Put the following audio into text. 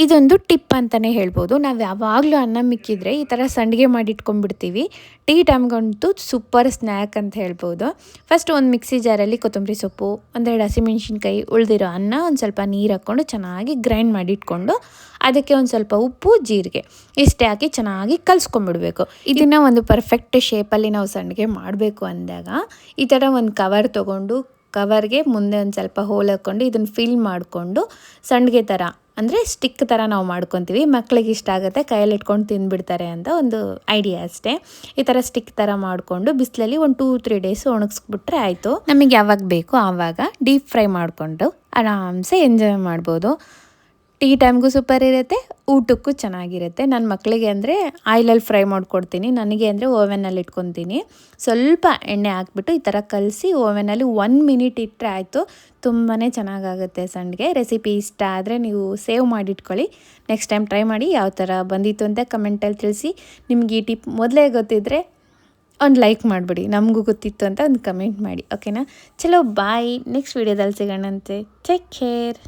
ಇದೊಂದು ಟಿಪ್ ಅಂತಲೇ ಹೇಳ್ಬೋದು. ನಾವು ಯಾವಾಗಲೂ ಅನ್ನ ಮಿಕ್ಕಿದ್ರೆ ಈ ಥರ ಸಂಡಿಗೆ ಮಾಡಿಟ್ಕೊಂಡ್ಬಿಡ್ತೀವಿ. ಟೀ ಟೈಮ್ಗಂತೂ ಸೂಪರ್ ಸ್ನ್ಯಾಕ್ ಅಂತ ಹೇಳ್ಬೋದು. ಫಸ್ಟ್ ಒಂದು ಮಿಕ್ಸಿ ಜಾರಲ್ಲಿ ಕೊತ್ತಂಬರಿ ಸೊಪ್ಪು, ಒಂದೆರಡು ಹಸಿಮೆಣ್ಸಿನ್ಕಾಯಿ, ಉಳಿದಿರೋ ಅನ್ನ, ಒಂದು ಸ್ವಲ್ಪ ನೀರು ಹಾಕ್ಕೊಂಡು ಚೆನ್ನಾಗಿ ಗ್ರೈಂಡ್ ಮಾಡಿಟ್ಕೊಂಡು ಅದಕ್ಕೆ ಒಂದು ಸ್ವಲ್ಪ ಉಪ್ಪು, ಜೀರಿಗೆ ಇಷ್ಟೇ ಹಾಕಿ ಚೆನ್ನಾಗಿ ಕಲಿಸ್ಕೊಂಡ್ಬಿಡ್ಬೇಕು. ಇದನ್ನು ಒಂದು ಪರ್ಫೆಕ್ಟ್ ಶೇಪಲ್ಲಿ ನಾವು ಸಂಡಿಗೆ ಮಾಡಬೇಕು ಅಂದಾಗ ಈ ಥರ ಒಂದು ಕವರ್ ತೊಗೊಂಡು ಕವರ್ಗೆ ಮುಂದೆ ಒಂದು ಸ್ವಲ್ಪ ಹೋಲ್ ಹಾಕ್ಕೊಂಡು ಇದನ್ನು ಫಿಲ್ ಮಾಡಿಕೊಂಡು ಸಂಡಿಗೆ ಥರ ಅಂದರೆ ಸ್ಟಿಕ್ ಥರ ನಾವು ಮಾಡ್ಕೊತೀವಿ. ಮಕ್ಕಳಿಗೆ ಇಷ್ಟ ಆಗುತ್ತೆ, ಕೈಯಲ್ಲಿ ಇಟ್ಕೊಂಡು ತಿಂದುಬಿಡ್ತಾರೆ ಅಂತ ಒಂದು ಐಡಿಯಾ ಅಷ್ಟೇ. ಈ ಥರ ಸ್ಟಿಕ್ ಥರ ಮಾಡಿಕೊಂಡು ಬಿಸಿಲಲ್ಲಿ ಒಂದು 2-3 ಡೇಸ್ ಒಣಗಿಸ್ಬಿಟ್ರೆ ಆಯಿತು. ನಮಗೆ ಯಾವಾಗ ಬೇಕು ಆವಾಗ ಡೀಪ್ ಫ್ರೈ ಮಾಡಿಕೊಂಡು ಆರಾಮ್ಸೆ ಎಂಜಾಯ್ ಮಾಡ್ಬೋದು. ಟೀ ಟೈಮ್ಗೂ ಸೂಪರ್ ಇರುತ್ತೆ, ಊಟಕ್ಕೂ ಚೆನ್ನಾಗಿರುತ್ತೆ. ನನ್ನ ಮಕ್ಕಳಿಗೆ ಅಂದರೆ ಆಯಿಲಲ್ಲಿ ಫ್ರೈ ಮಾಡಿಕೊಡ್ತೀನಿ, ನನಗೆ ಅಂದರೆ ಓವೆನಲ್ಲಿ ಇಟ್ಕೊತೀನಿ. ಸ್ವಲ್ಪ ಎಣ್ಣೆ ಹಾಕ್ಬಿಟ್ಟು ಈ ಥರ ಕಲಸಿ ಓವೆನಲ್ಲಿ 1 ಮಿನಿಟ್ ಇಟ್ಟರೆ ಆಯಿತು. ತುಂಬಾ ಚೆನ್ನಾಗಾಗುತ್ತೆ ಸಂಡಿಗೆ. ರೆಸಿಪಿ ಇಷ್ಟ ಆದರೆ ನೀವು ಸೇವ್ ಮಾಡಿಟ್ಕೊಳ್ಳಿ. ನೆಕ್ಸ್ಟ್ ಟೈಮ್ ಟ್ರೈ ಮಾಡಿ. ಯಾವ ಥರ ಬಂದಿತ್ತು ಅಂತ ಕಮೆಂಟಲ್ಲಿ ತಿಳಿಸಿ. ನಿಮ್ಗೆ ಈ ಟಿಪ್ ಮೊದಲೇ ಗೊತ್ತಿದ್ದರೆ ಒಂದು ಲೈಕ್ ಮಾಡಿಬಿಡಿ, ನಮಗೂ ಗೊತ್ತಿತ್ತು ಅಂತ ಒಂದು ಕಮೆಂಟ್ ಮಾಡಿ. ಓಕೆನಾ? ಚಲೋ ಬಾಯ್, ನೆಕ್ಸ್ಟ್ ವೀಡಿಯೋದಲ್ಲಿ ಸಿಗೋಣಂತೆ. Take care.